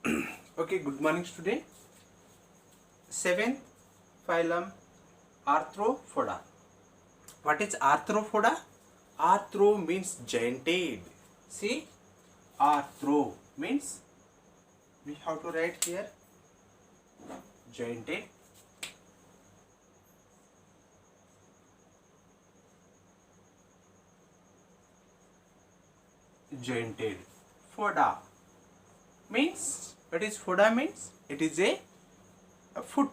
Okay, good morning student. Seventh phylum Arthropoda. What is Arthropoda? Arthro means giantid. See, Arthro means we have to write here giantid. Giantid. Foda means, what is foda means? It is a foot.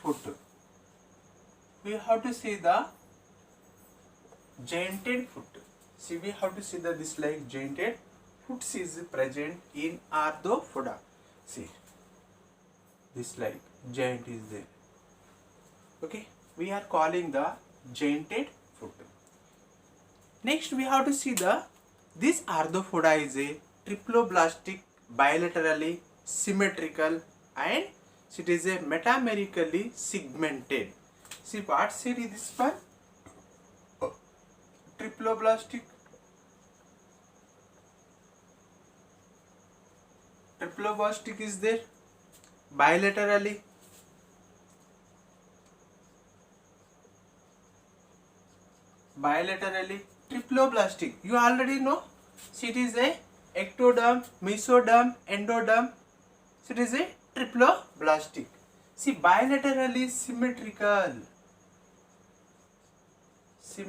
Foot. We have to see the jointed foot. See, we have to see the this like jointed foot is present in Arthropoda. See, this like joint is there. Okay, we are calling the jointed foot. Next, we have to see the this Arthropoda is a triploblastic, bilaterally symmetrical, and it is a metamerically segmented. See, what said is this one? Triploblastic, triploblastic is there, bilaterally, triploblastic. You already know. See, it is a ectoderm, mesoderm, endoderm. So it is a triploblastic. See, bilaterally symmetrical. See,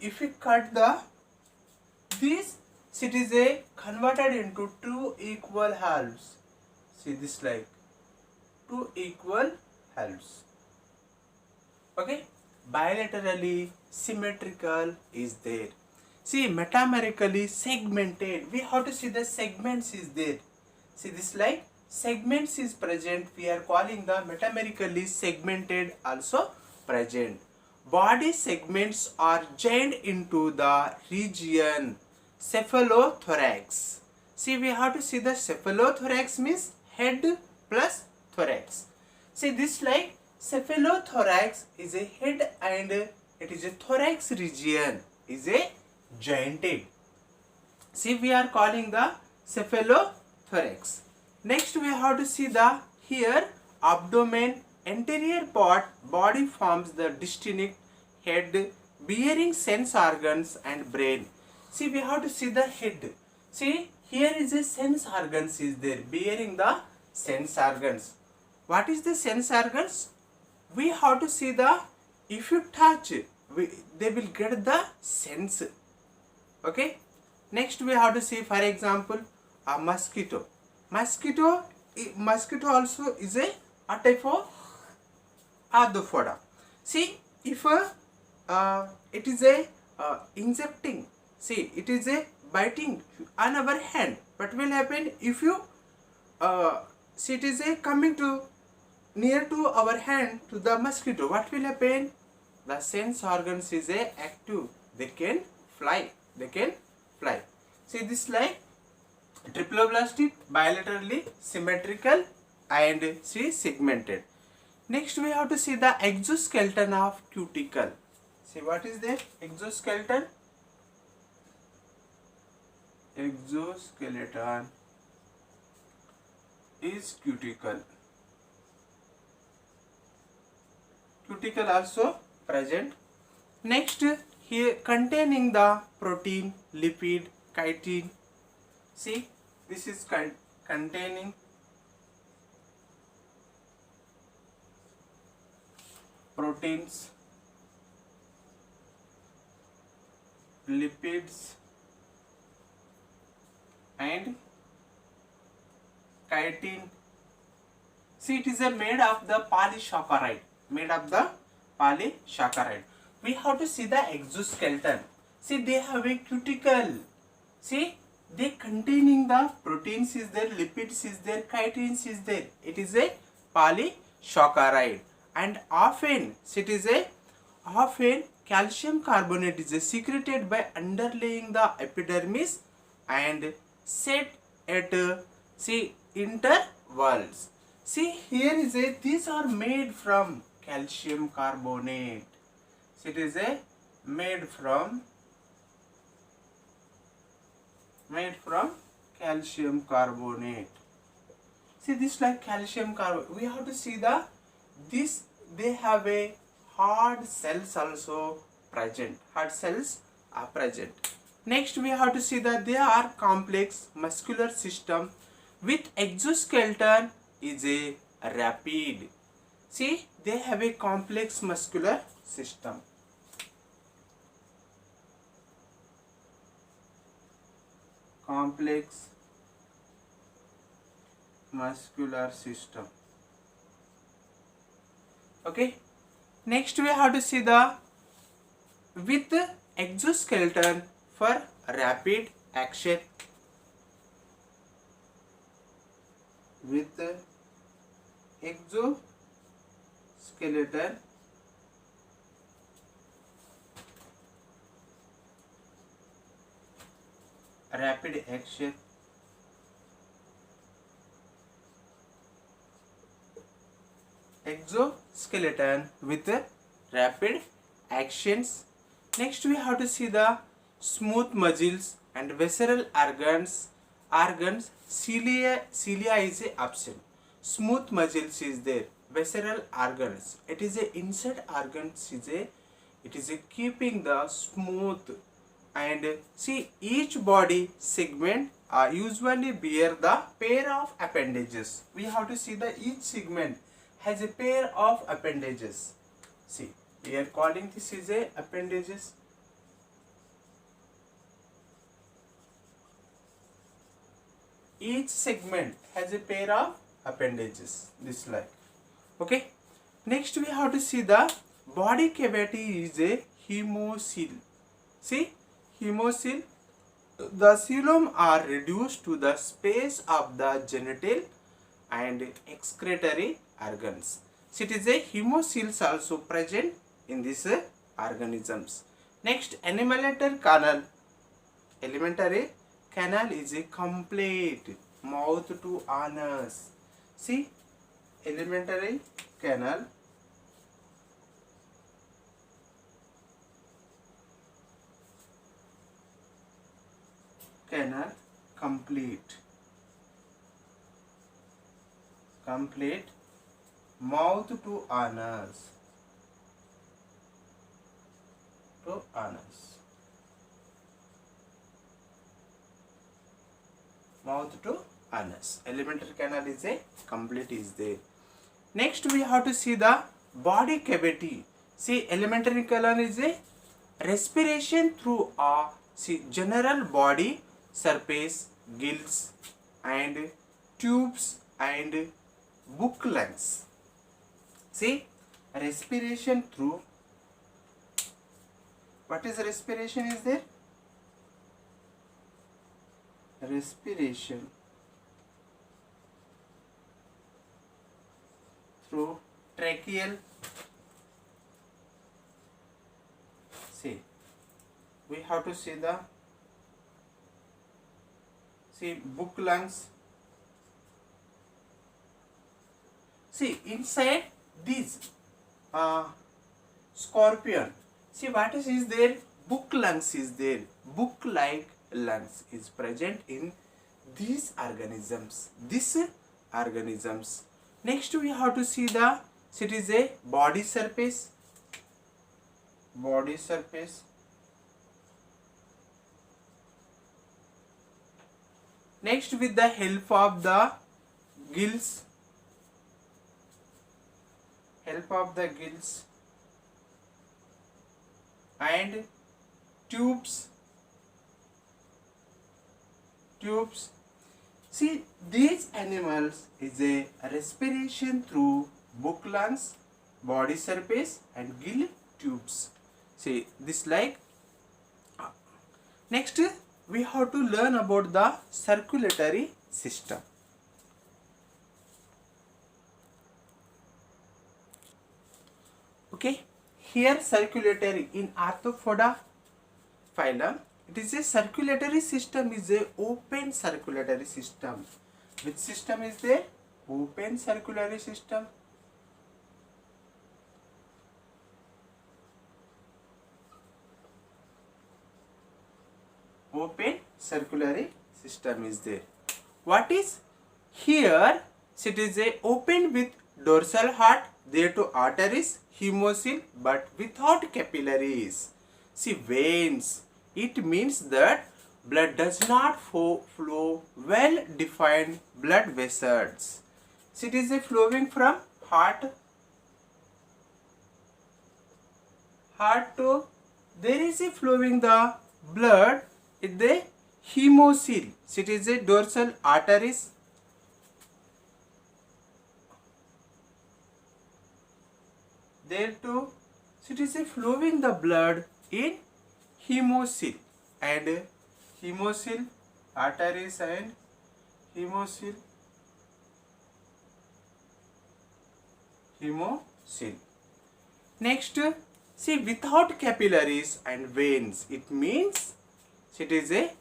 if we cut this, it is a converted into two equal halves. See this like two equal halves. Okay, bilaterally symmetrical is there. See, metamerically segmented. We have to see the segments is there. See this like segments is present. We are calling the metamerically segmented also present. Body segments are joined into the region cephalothorax. See, we have to see the cephalothorax means head plus thorax. See this like cephalothorax is a head and it is a thorax region is a jointed. See, we are calling the cephalothorax. Next, we have to see the here abdomen, anterior part, body forms the distinct head bearing sense organs and brain. See, we have to see the head. See, here is a sense organs is there bearing the sense organs. What is the sense organs? We have to see the, if you touch, they will get the sense. Okay. Next, we have to see, for example, a mosquito. Mosquito also is a type of Arthropoda. See, if it is a injecting, see, it is a biting on our hand. What will happen if you see, it is a coming to near to our hand to the mosquito? What will happen? The sense organs is a active. They can fly. See this like triploblastic, bilaterally symmetrical, and see segmented. Next, we have to see the exoskeleton of cuticle. See, what is there? Exoskeleton. Exoskeleton is cuticle. Cuticle also present. Next, here containing the protein, lipid, chitin. See, this is containing proteins, lipids, and chitin. See, it is made of the polysaccharide. We have to see the exoskeleton. See, they have a cuticle. See, they containing the proteins is there, lipids is there, chitins is there. It is a polysaccharide, and often calcium carbonate is secreted by underlaying the epidermis and set at intervals. See, here is these are made from calcium carbonate. So it is made from calcium carbonate. See this like calcium carbonate. We have to see the this they have a hard cells also present. Hard cells are present. Next we have to see that they are complex muscular system with exoskeleton is a rapid. See they have a complex muscular system. Complex muscular system. Okay. Next we have to see the with exoskeleton for rapid action. With exoskeleton rapid action. Exoskeleton with rapid actions. Next we have to see the smooth muscles and visceral organs. Cilia is absent. Smooth muscles is there. Visceral organs. It is a inside organs is a. It is a keeping the smooth. And see each body segment usually bear the pair of appendages. We have to see the each segment has a pair of appendages. See, we are calling this is a appendages. Each segment has a pair of appendages. This like. Okay. Next we have to see the body cavity is a hemocoel. See, hemocoel. The coelom are reduced to the space of the genital and excretory organs. So it is a hemocoels also present in these organisms. Next, alimentary canal. Alimentary canal is a complete mouth to anus. See, alimentary canal. Canal complete mouth to anus mouth to anus. Alimentary canal is a complete is there. Next we have to see the body cavity. See alimentary canal is a respiration through a general body surface, gills and tubes and book lungs. See respiration through. What is respiration is there? Respiration through tracheal. See, we have to see the book lungs. See inside this scorpion. See what is there? Book lungs is there. Book like lungs is present in these organisms. Next we have to see the it is a body surface. Next with the help of the gills. And tubes. See these animals is a respiration through book lungs, body surface and gill tubes. See this like. Next we have to learn about the circulatory system. Okay, here circulatory in Arthropoda phylum, it is a circulatory system is a open circulatory system. Which system is there? Open circulatory system. Open circulatory system is there. What is here? It is a open with dorsal heart. There to arteries, hemocoel, but without capillaries. See, veins. It means that blood does not flow well defined blood vessels. So it is a flowing from heart to, there is a flowing the blood in the hemocoel. So it is a dorsal arteries. There too, so it is a flowing the blood in hemocoel and hemocoel arteries and hemocoel. Next, see, without capillaries and veins, it means it is a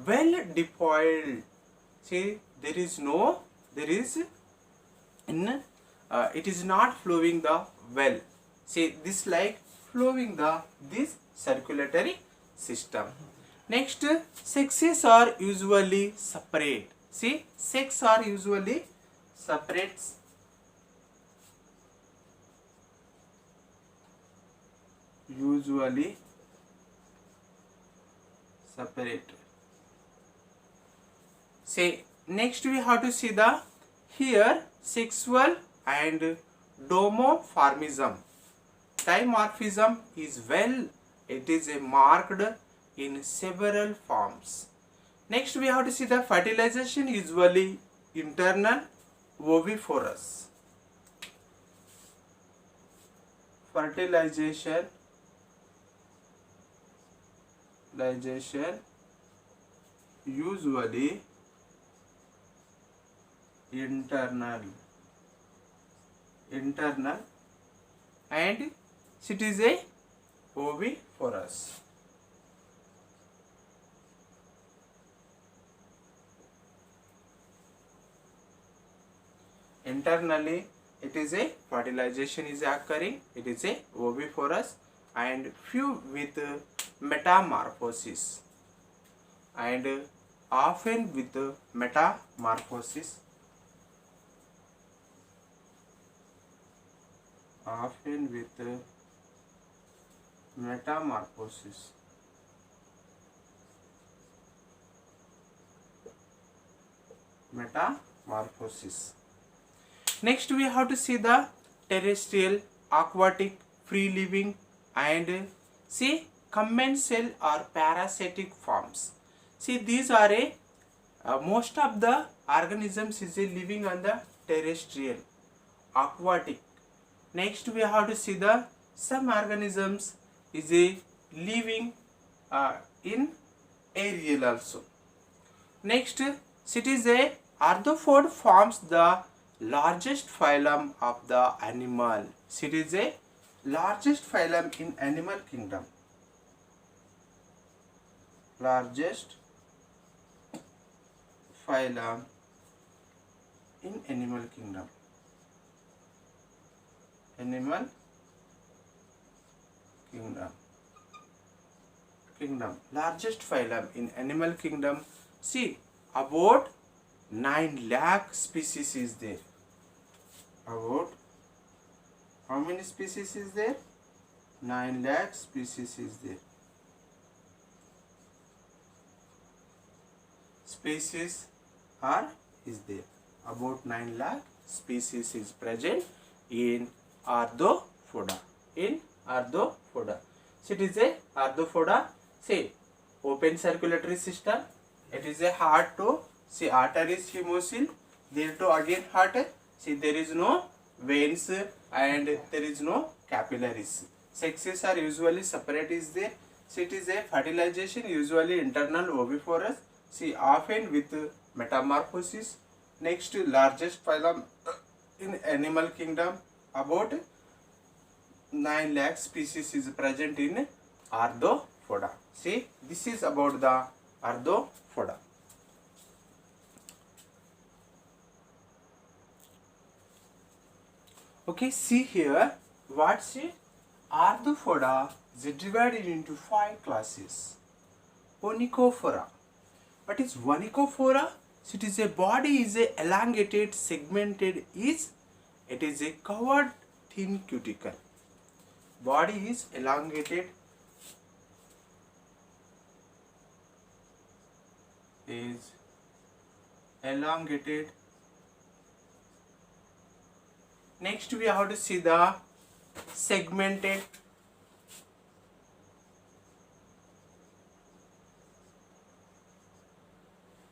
well defined. See, it is not flowing the well. See, this like flowing the this circulatory system. Next, sexes are usually separate. See, sex are usually separate. Say, next we have to see the here sexual and dimorphism. Dimorphism is it is a marked in several forms. Next we have to see the fertilization usually internal oviparous. Fertilization usually internal and it is a oviparous. Internally it is a fertilization is occurring, it is a oviparous and few with metamorphosis and often with metamorphosis. Next we have to see the terrestrial, aquatic, free living and see commensal or parasitic forms. See, these are most of the organisms is living on the terrestrial, aquatic. Next we have to see the some organisms is living in aerial also. Next, it is a arthropod forms the largest phylum of the animal. It is a largest phylum in animal kingdom. Largest phylum in animal kingdom. Largest phylum in animal kingdom. See, about 9 lakh species is there. About how many species is there? 9 lakh species is there. Species is there. About 9 lakh species is present in arthropoda. So it is a arthropoda. See, open circulatory system. It is a heart to see arteries, hemocoel. There to again heart. See, there is no veins and there is no capillaries. Sexes are usually separate is there. So it is a fertilization usually internal oviparous. See, often with metamorphosis. Next, largest phylum in animal kingdom. About 9 lakh species is present in arthropoda. See, this is about the arthropoda. Okay, see here, what's it? Arthropoda is divided into 5 classes. Onychophora. What is Onychophora? It is a body is a elongated, segmented is, it is a covered thin cuticle. Body is elongated, is elongated. Next we have to see the segmented.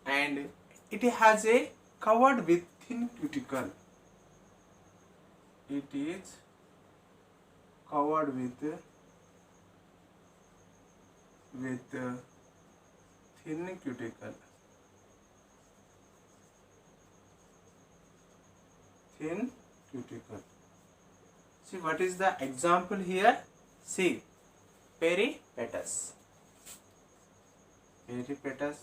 And it has a covered with thin cuticle. It is covered with thin cuticle. Thin cuticle. See what is the example here? See, peripatus. Peripatus.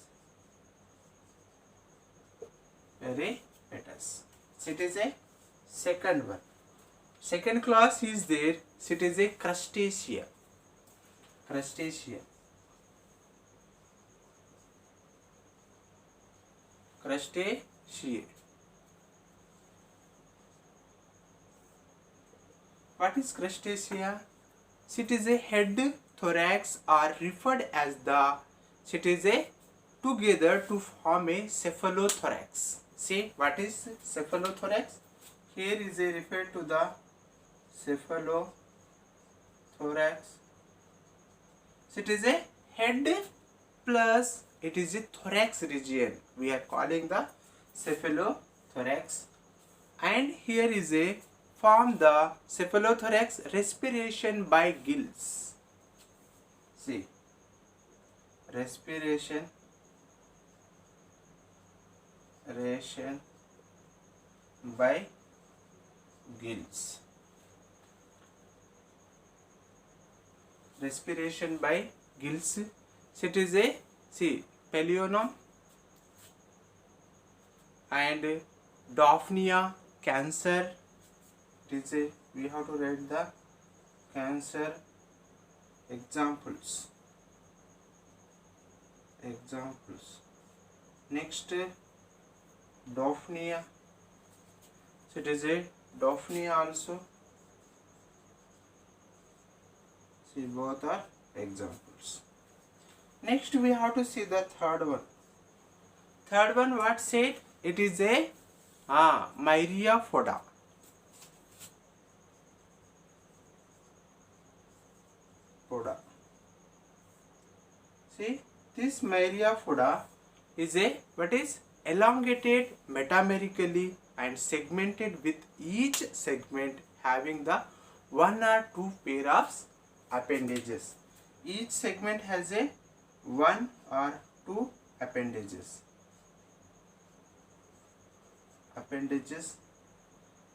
Peripatus. So it is a second one. Second class is there. So it is a crustacea. Crustacea. Crustacea. What is crustacea? So it is a head, thorax are referred as the, so it is a together to form a cephalothorax. See what is cephalothorax? Here is a referred to the cephalothorax. So it is a head plus it is a thorax region. We are calling the cephalothorax. And here is a form the cephalothorax respiration by gills. See, respiration by gills. Respiration by gills. So it is a, see, Palaeonum and Daphnia, Cancer. It is a, we have to write the Cancer examples. Next, Daphnia. So it is a Daphnia also. See, both are examples. Next we have to see the third one. Third one, what said? It is a Myriaphoda. See, this Myriaphoda is a, what is, elongated metamerically and segmented with each segment having the one or two pair of appendages. Each segment has a one or two appendages.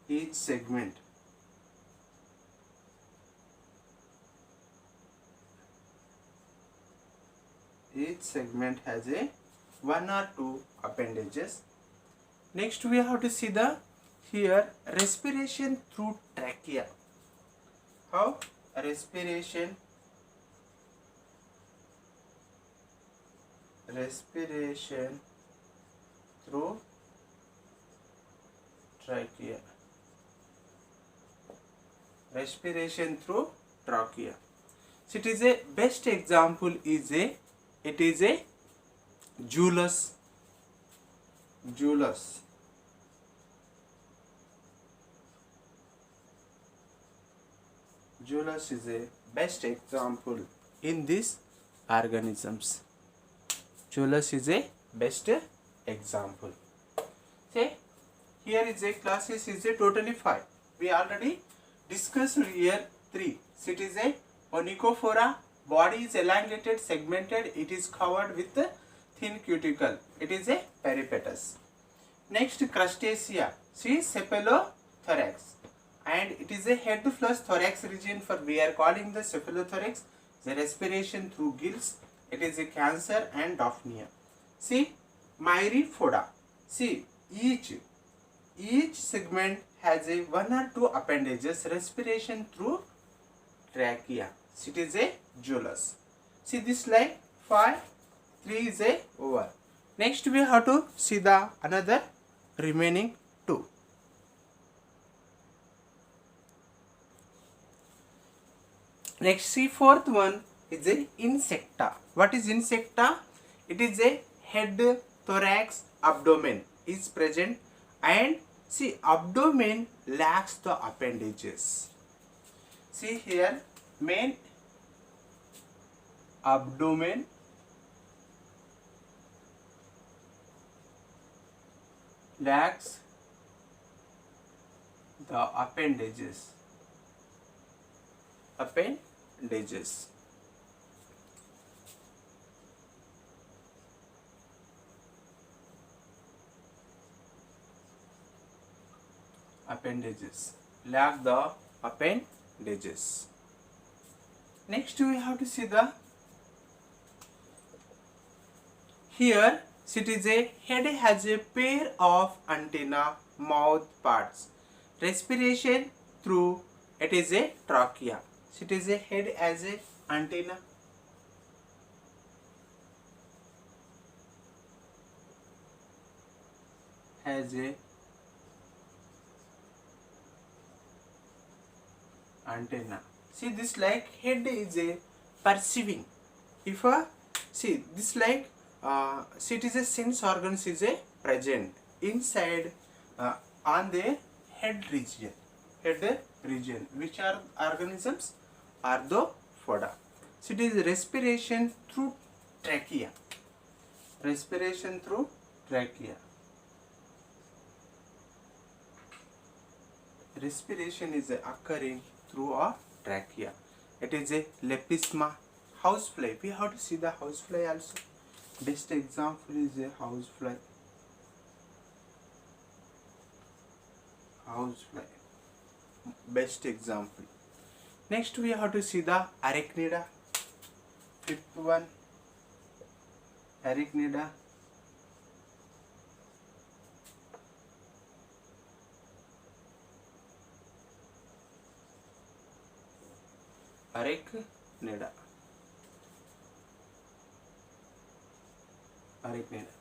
Each segment. Each segment has a one or two appendages. Next we have to see the here respiration through trachea. How? Respiration through trachea. Respiration through trachea. So it is a best example is a, it is a Julius. Julius is a best example in these organisms. Julius is a best example. See, here is a classes is a totally 5. We already discussed here 3. So it is a Onychophora. Body is elongated, segmented. It is covered with a thin cuticle. It is a peripatus. Next, crustacea. See, cephalothorax. And it is a head plus thorax region for we are calling the cephalothorax. The respiration through gills. It is a Cancer and Daphnia. See, Myriaphoda. See, each segment has a one or two appendages. Respiration through trachea. It is a Julius. See this line 5, 3 is a over. Next we have to see the another remaining two. Next, see fourth one is a insecta. What is insecta? It is a head, thorax, abdomen is present, and see abdomen lacks the appendages. See here, main abdomen lacks the appendages. Appendages. Appendages. Lack the appendages. Next we have to see the here it is a head has a pair of antenna mouth parts. Respiration through it is a trachea. It is a head as a antenna. Has a antenna. See this like head is a perceiving. If a see this like see it is a sense organs is a present inside on the head region. Head region. Which are organisms? Arthropoda. So it is respiration through trachea. Respiration through trachea. Respiration is occurring through a trachea. It is a lepisma. Housefly. We have to see the housefly also. Best example is a housefly. Housefly. Best example. Next we have to see the arachnida. Fifth one. Arachnida. Arachnida. Arachnida.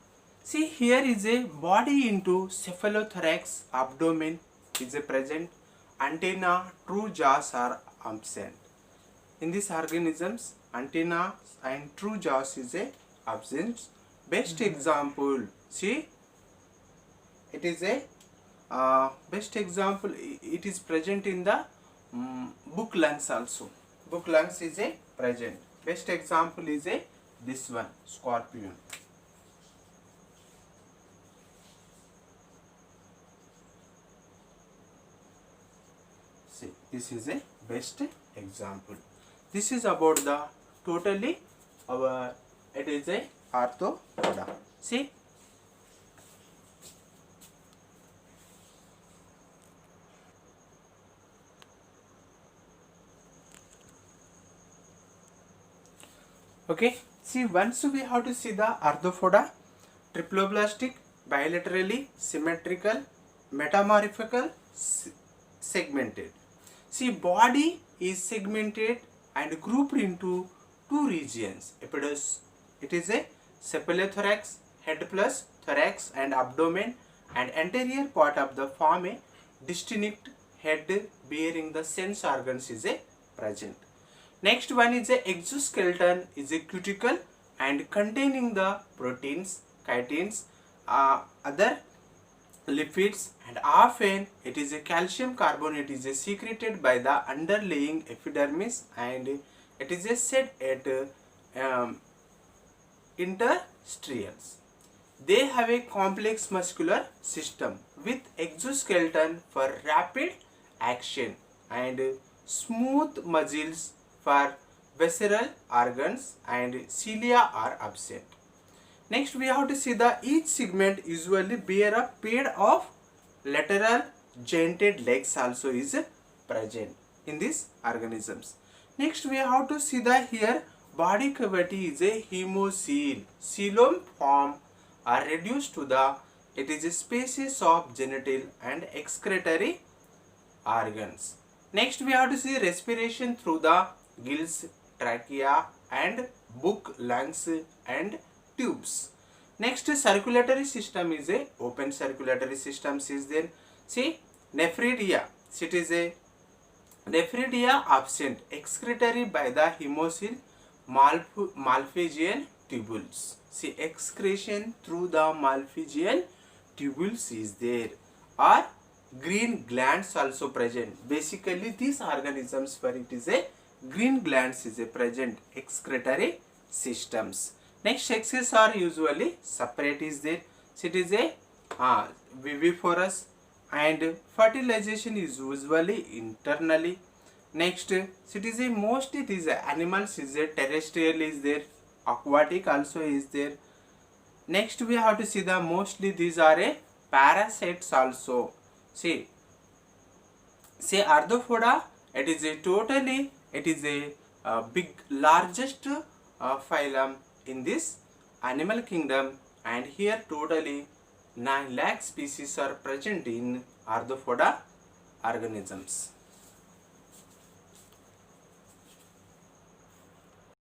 See here is a body into cephalothorax, abdomen is a present, antenna, true jaws are absent. In these organisms, antenna and true jaws is a absent. Best example, see, it is a best example. It is present in the book lungs also. Book lungs is a present. Best example is a this one, scorpion. See, this is a best example. This is about the totally our it is a arthropoda. See. Okay, see once we have to see the arthropoda, triploblastic, bilaterally symmetrical, metamorphical, segmented. See body is segmented and grouped into two regions. It is a cephalothorax, head plus thorax and abdomen, and anterior part of the form a distinct head bearing the sense organs is a present. Next one is a exoskeleton is a cuticle and containing the proteins, chitins, other lipids, and often it is a calcium carbonate is a secreted by the underlying epidermis, and it is a set at interstitials. They have a complex muscular system with exoskeleton for rapid action and smooth muscles for visceral organs, and cilia are absent. Next we have to see the each segment usually bear a pair of lateral jointed legs also is present in these organisms. Next we have to see the here body cavity is a hemocoel. Coelom form are reduced to the it is a species of genital and excretory organs. Next we have to see respiration through the gills, trachea and book lungs and tubes. Next, circulatory system is a open circulatory systems is there. See, nephridia. It is a nephridia absent, excretory by the hemosyl malphigian tubules. See, excretion through the malphigian tubules is there, or green glands also present. Basically, these organisms for it is a green glands is a present excretory systems. Next, sexes are usually separate is there. So it is a viviparous, and fertilization is usually internally. Next, it is a mostly these animals is a terrestrial is there, aquatic also is there. Next, we have to see the mostly these are a parasites also. See Arthropoda, it is a totally, it is a big largest phylum in this animal kingdom, and here totally 9 lakh species are present in Arthropoda organisms.